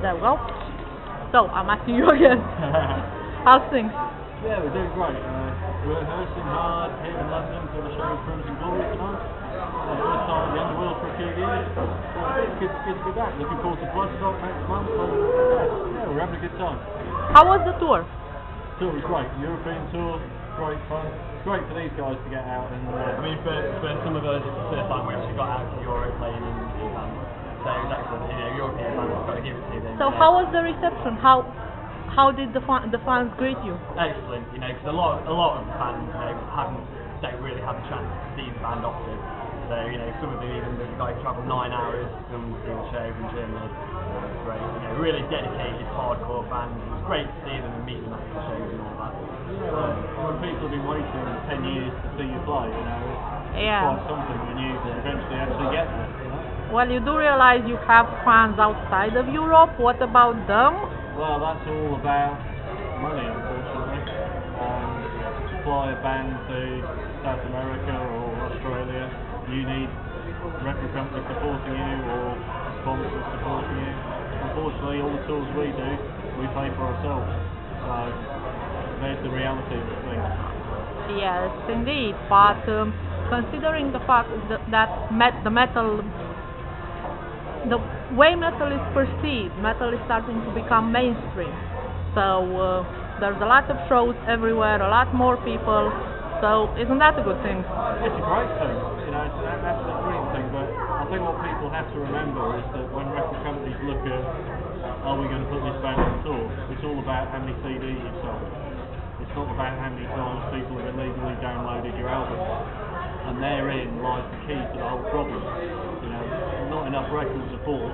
There we go. So, I'm asking you again. How's things? Yeah, we're doing great. We're rehearsing hard here in London for the show Crimson Glory tonight. First time at the Underworld for a few years. It's good to be back. Looking forward to Bloodstock next month. And, yeah, we're having a good time. How was the tour? Tour was great. European tour, great fun. It's great for these guys to get out and. I mean, for some of us, it's the first time we actually got out to Europe playing in Japan. So it was excellent. You know, European fans, got to give it to them. So, how was the reception? How did the fans greet you? Excellent. You know, because a lot of the fans, you know, don't really have a chance to see the band often. So, you know, some of them, even the guys travel 9 hours to come see the show from Germany. It's great. You know, really dedicated, hardcore fans. It was great to see them and meet them after the shows and all that. When people have been waiting 10 years to see you play, you know, it's quite something when you eventually actually get there. You know? Well, you do realize you have fans outside of Europe. What about them? Well, that's all about money, unfortunately. To fly a band to South America or Australia, you need record companies supporting you or sponsors supporting you. Unfortunately, all the tours we do, we pay for ourselves. So there's the reality of the thing. Yes, indeed. But considering the fact that the way metal is perceived, metal is starting to become mainstream. So there's a lot of shows everywhere, a lot more people. So isn't that a good thing? It's a great thing, you know, that's a brilliant thing. But I think what people have to remember is that when record companies look at, are we going to put this band on tour? It's all about how many CDs you've sold. It's not about how many times people have illegally downloaded your album. And therein lies the key to the whole problem. You know, not enough record support,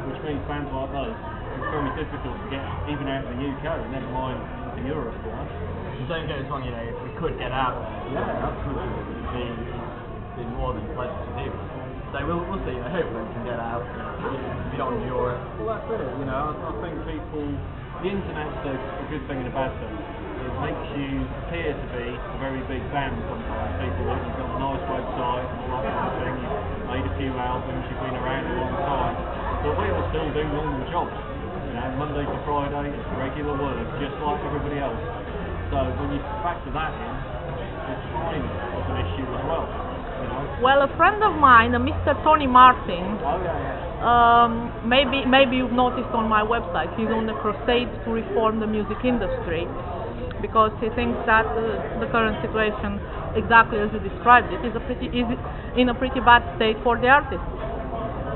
which means bands like those, it's very difficult to get even out of the UK, never mind into Europe, you know. Don't get us wrong, you know, if we could get out there, it'd be more than pleasant to do. So we'll see, I hope we can get out beyond Europe. Well, that's it, you know, I think the internet's a good thing and a bad thing. It makes you appear to be a very big band sometimes. People think you've got a nice website and all that kind of thing, you've made a few albums, you've been around a long time. But we all still do normal jobs. You know, Monday to Friday, it's regular work, just like everybody else. So when you factor that in, the time is an issue as well. You know? Well, a friend of mine, Mr. Tony Martin, maybe you've noticed on my website, he's on the crusade to reform the music industry because he thinks that the current situation, exactly as you described it, is in a pretty bad state for the artists.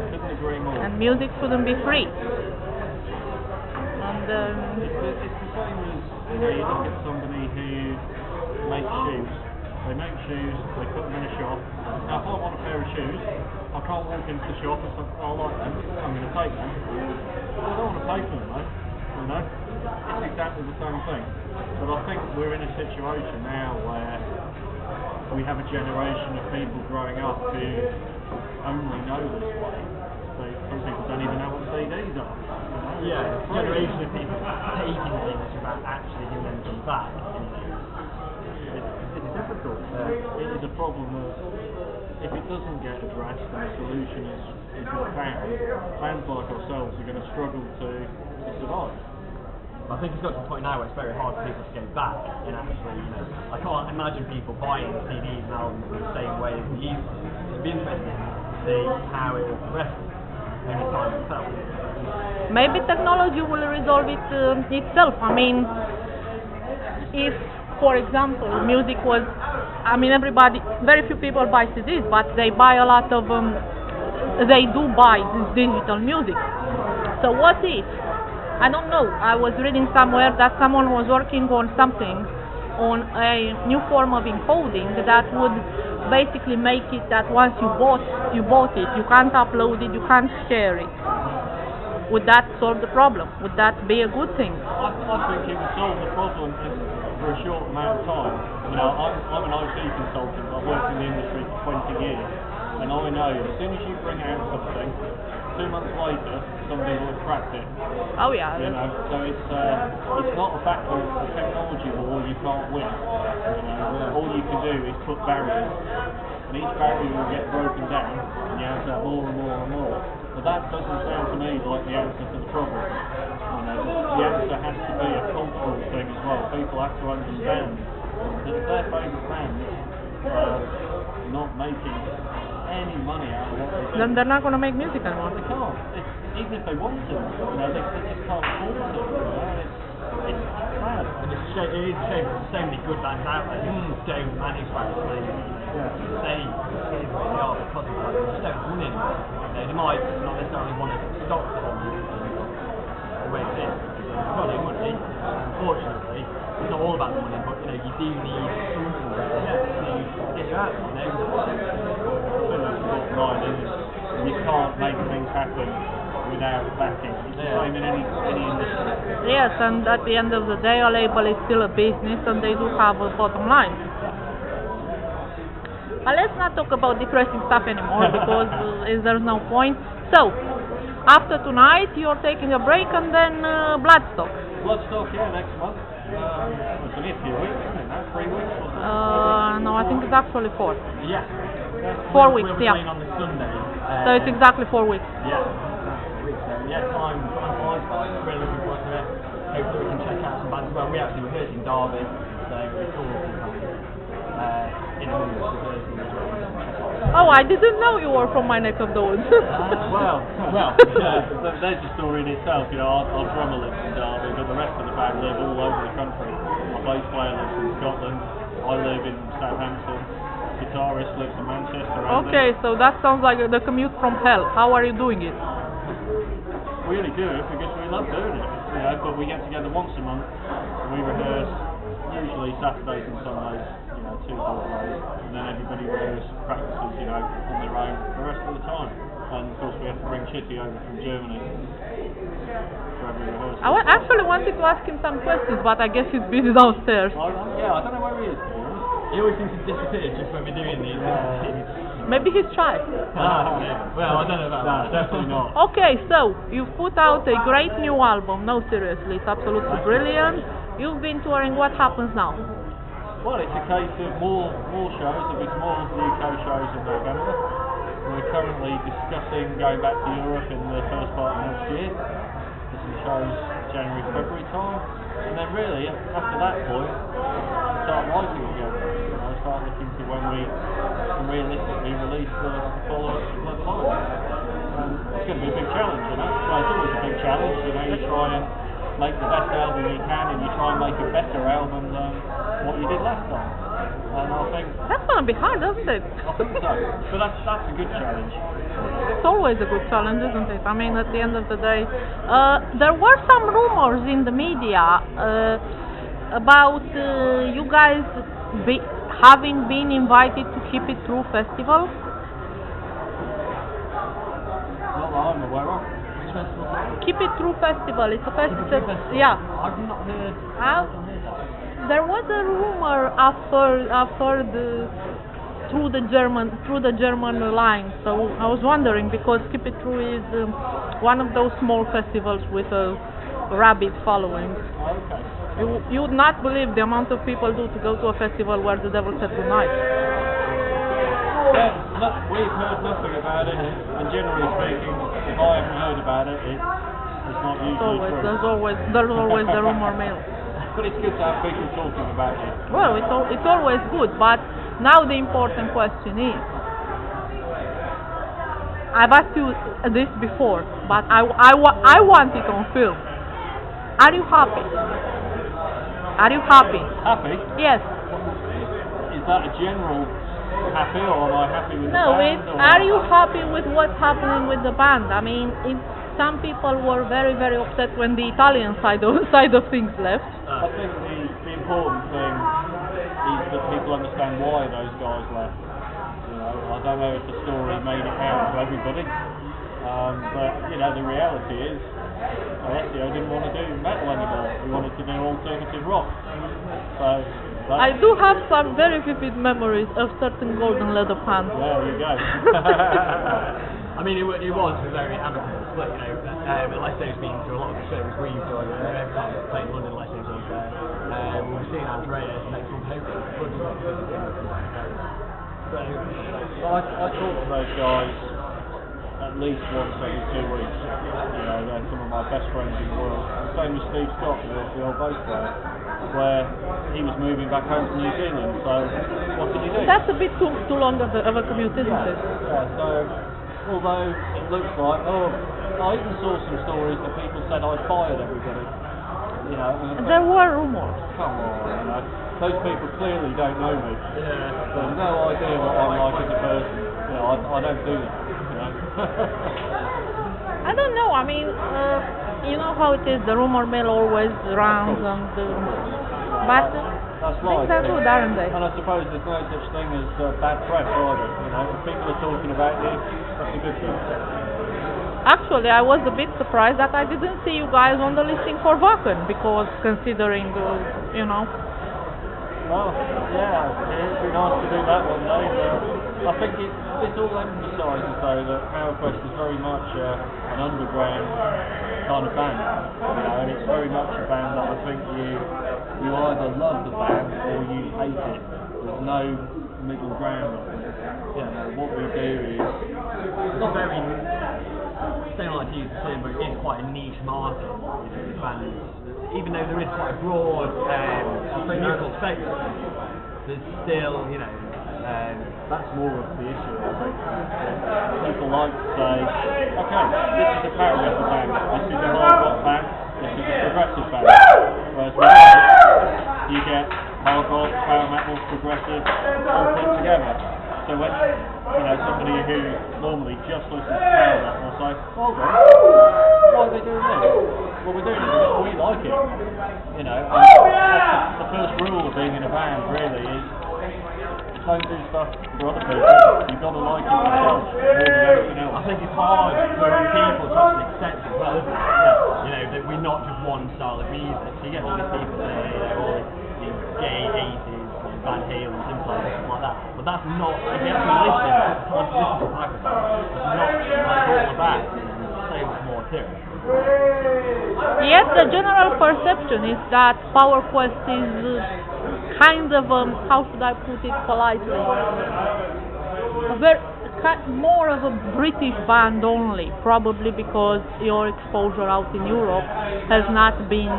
Couldn't agree more. And music shouldn't be free. And it's the same as, you know, you look at somebody who makes shoes. They make shoes, they put them in a shop. Now, if I want a pair of shoes, I can't walk into the shop and say, oh, I like them, I'm going to take them. Well, I don't want to pay for them, though. You know? It's exactly the same thing. But I think we're in a situation now where we have a generation of people growing up who only know this way. Some people don't even know what CDs are. Yeah, a generation of people taking things without actually giving them some back. It's difficult. It is a problem that if it doesn't get addressed and a solution is not found, bands like ourselves are going to struggle to survive. I think it's got to the point now where it's very hard for people to go back and actually, you know, I can't imagine people buying CDs and albums in the same way as they used to. It'd be interesting to see how it will progress over time itself. maybe technology will resolve it itself. I mean, if, for example, music was, I mean, very few people buy CDs, but they buy a lot of, they do buy this digital music. So what if, I don't know, I was reading somewhere that someone was working on something, on a new form of encoding that would basically make it that once you bought it, you can't upload it, you can't share it. Would that solve the problem? Would that be a good thing? I think it would solve the problem for a short amount of time. You know, I'm an IT consultant. I've worked in the industry for 20 years, and I know as soon as you bring out something, 2 months later, somebody will have cracked it. Oh yeah. You know, so it's not a fact of a technology war you can't win. You know, all you can do is put barriers, and each barrier will get broken down, and you have to have more and more and more. But that doesn't sound to me like the answer to the problem. You know, the answer has to be a cultural thing as well. People have to understand that if their favourite band not making any money out of what they do, Then they're not going to make music anymore. they can't. Even if they want to, you know, they just can't afford to. You know? It's bad. And it's a shame, it is a shame there's so many good bands out there who don't manage bands. They are because of that. They just don't have money anymore. They might not necessarily want to stop the whole music the way it is. It's got no money. Unfortunately, it's not all about the money, but you know, you do need something to get you out. You know, The bottom line is you can't make things happen without backing. It's the same in any industry. Yes, and at the end of the day, a label is still a business, and they do have a bottom line. But let's not talk about depressing stuff anymore because there's no point. So, after tonight, you're taking a break and then Bloodstock. Bloodstock, yeah, next month. It's only a few weeks, isn't it? 3 weeks or something? No, I think it's actually 4. yeah. 4 weeks, We'll be yeah. playing on the Sunday. So it's exactly 4 weeks. Yeah. Yeah, time flies by. We're looking forward to it. Hopefully we can check out some bands as well. We actually rehearsed in Derby, so it's all in the mood for Thursday as well. Oh, I didn't know you were from my neck of the woods. Well, there's a story in itself. You know, our drummer lives in Derby, but the rest of the band live all over the country. My bass player lives in Scotland. I live in Southampton. Guitarist lives in Manchester. Okay, so that sounds like the commute from hell. How are you doing it? Really good because we love doing it. You know, but we get together once a month. We rehearse usually Saturdays and Sundays. You know, 2 whole days, and then everybody practices, you know, on their own the rest of the time. And of course, we have to bring Chitty over from Germany for every rehearsal. I actually wanted to ask him some questions, but I guess he's busy downstairs. I don't know where he is. To be honest. He always seems to disappear just when we're doing these. Maybe he's shy. Well, I don't know about that. Definitely not. Okay, so you've put out a great new album. No, seriously, it's absolutely brilliant. You've been touring. What happens now? Well, it's a case of more shows. There'll be some more UK shows in November. We're currently discussing going back to Europe in the first part of next year. There's some shows January, February time, and then really after that point, start writing again. You know, start looking to when we can realistically release the followers of Blood Flow. It's going to be a big challenge, you know. Well, it's always a big challenge. You know, you try and make the best album you can, and you try and make a better album than what you did last time. And I think That's gonna be hard, isn't it? I think so. But that's a good challenge. It's always a good challenge, isn't it? I mean, at the end of the day, there were some rumors in the media about you guys having been invited to Keep It True Festival. Not that I'm aware of. Which festival? Keep It True Festival. It's a festival. Festival? Yeah. I've not heard. There was a rumor through the German line. So I was wondering because Keep It True is one of those small festivals with a rabid following. Okay. You would not believe the amount of people do to go to a festival where the devil said goodnight. Yeah, we've heard nothing about it, and generally speaking, if I haven't heard about it, it's not usually true. There's always the rumor mill. But it's good to have people talking about it. Well, it's always good, but now the important question is, I've asked you this before, but I want it on film. Are you happy? Are you happy? Happy? Yes. Is that a general happy, or am I happy with the No, band? are you happy with what's happening with the band? I mean, some people were very, very upset when the Italian side of things left. I think the important thing is that people understand why those guys left. You know, I don't know if the story made it out to everybody, but you know, the reality is, Alessio didn't want to do metal anymore. He wanted to do alternative rock. So I do have some very vivid memories of certain golden leather pants. there you go. I mean, it was a very amicable split, you know. Alessio's been to a lot of the shows we've done. Every time we've played in London, Alessio's always there. We've seen Andrea next month, hopefully. So I talked to those guys at least once every 2 weeks. You know, they're some of my best friends in the world. The same with Steve Scott, the old bass player, where he was moving back home to New Zealand. So what can you do? That's a bit too long of a commute, isn't it? Yeah. So although it looks like, I even saw some stories that people said I fired everybody. You know, There were rumors. come on, you know. Those people clearly don't know me. Yeah. They have no idea what I'm like as a person. You know, I don't do that. You know. I don't know. I mean, you know how it is. The rumor mill always runs, but That's things life. are good, aren't they? And I suppose there's no such thing as bad press either. You know, if people are talking about you, that's a good thing. Actually, I was a bit surprised that I didn't see you guys on the listing for Wacken, because considering, you know. Well, yeah, it'd be nice to do that one day, but I think this all emphasises though that PowerQuest is very much an underground kind of band, you know, and it's very much a band that I think you either love the band or you hate it. There's no middle ground. You know, what we do is It's very, don't like to use the term, but it is quite a niche market, you know, the bands. Even though there is quite a broad musical spectrum, there's still, you know, that's more of the issue, I think. People like to say, okay, this is a power metal band, this is a hard rock band, this is a progressive band. Whereas with us, you get hard rock, power metal, progressive, all put together. So when, you know, somebody who normally just listens to power metal will say, hold on, why are they doing this? Well, we're doing it because we like it. You know, and that's the first rule of being in a band really is don't do stuff for other people. You've got to like it yourself more than anything else. I think it's hard for people to actually accept as well, isn't it? You know, that we're not just one style of music. So you get all these people saying, you know, all these gay 80s, Van Halen, something like that. But that's not, if you actually listen to PowerQuest, it's not like all about. There's so much more to it. Yet the general perception is that PowerQuest is kind of, how should I put it politely, more of a British band only, probably because your exposure out in Europe has not been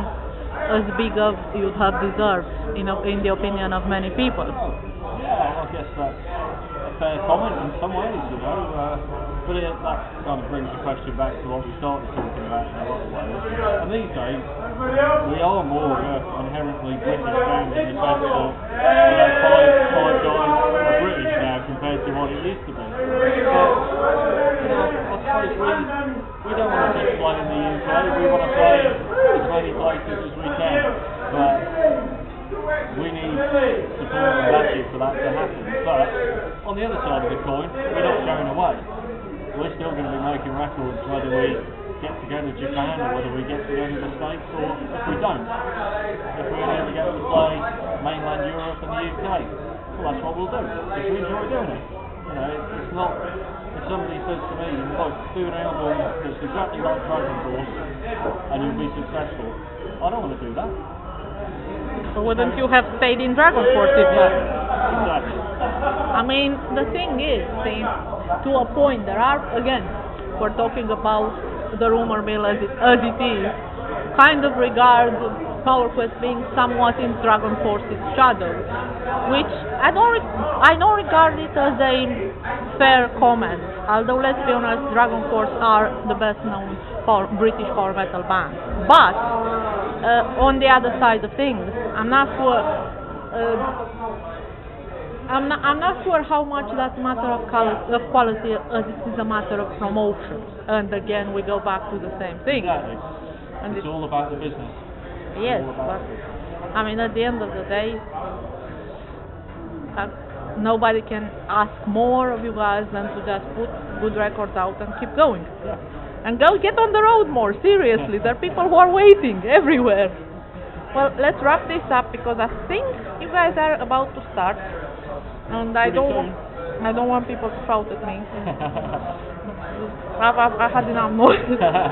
as big as you'd have deserved, in the opinion of many people. Yeah, I guess that's a fair comment in some ways, you know. But that kind of brings the question back to what we started talking about in a lot of ways. And these days, we are more of an inherently British band in the sense that, you know, five guys are British now compared to what it used to be. But, you know, I suppose we don't want to just play in the UK, we want to play as many places as we can. But we need support and backing for that to happen. But on the other side of the coin, we're not going away. We're still going to be making records whether we get to go to Japan or whether we get to go to the States or if we don't. If we only ever get to play mainland Europe and the UK, well that's what we'll do, because we enjoy doing it. You know, it's not, if somebody says to me, look, do an album that's exactly like Dragon Force and you'll be successful, I don't want to do that. So wouldn't you have stayed in Dragon Force if not? Exactly. I mean, the thing is, to a point, there are, again, we're talking about the rumor mill as it is, kind of regards PowerQuest being somewhat in Dragon Force's shadow, which I don't regard it as a fair comment, although let's be honest, Dragon Force are the best known British power metal band. But, on the other side of things, I'm not sure how much that's a matter of quality as it is a matter of promotion. And again, we go back to the same thing. Exactly. And it's all about the business. Yes, but I mean, at the end of the day, nobody can ask more of you guys than to just put good records out and keep going. Yeah. And go get on the road more, seriously. There are people who are waiting everywhere. Well, let's wrap this up because I think you guys are about to start. And I don't want people to shout at me. I've had enough noise.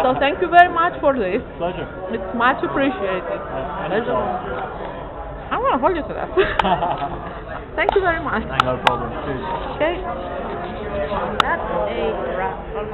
So thank you very much for this. Pleasure. It's much appreciated. Pleasure. I'm going to hold you to that. Thank you very much. No problem. Cheers. Okay. That's a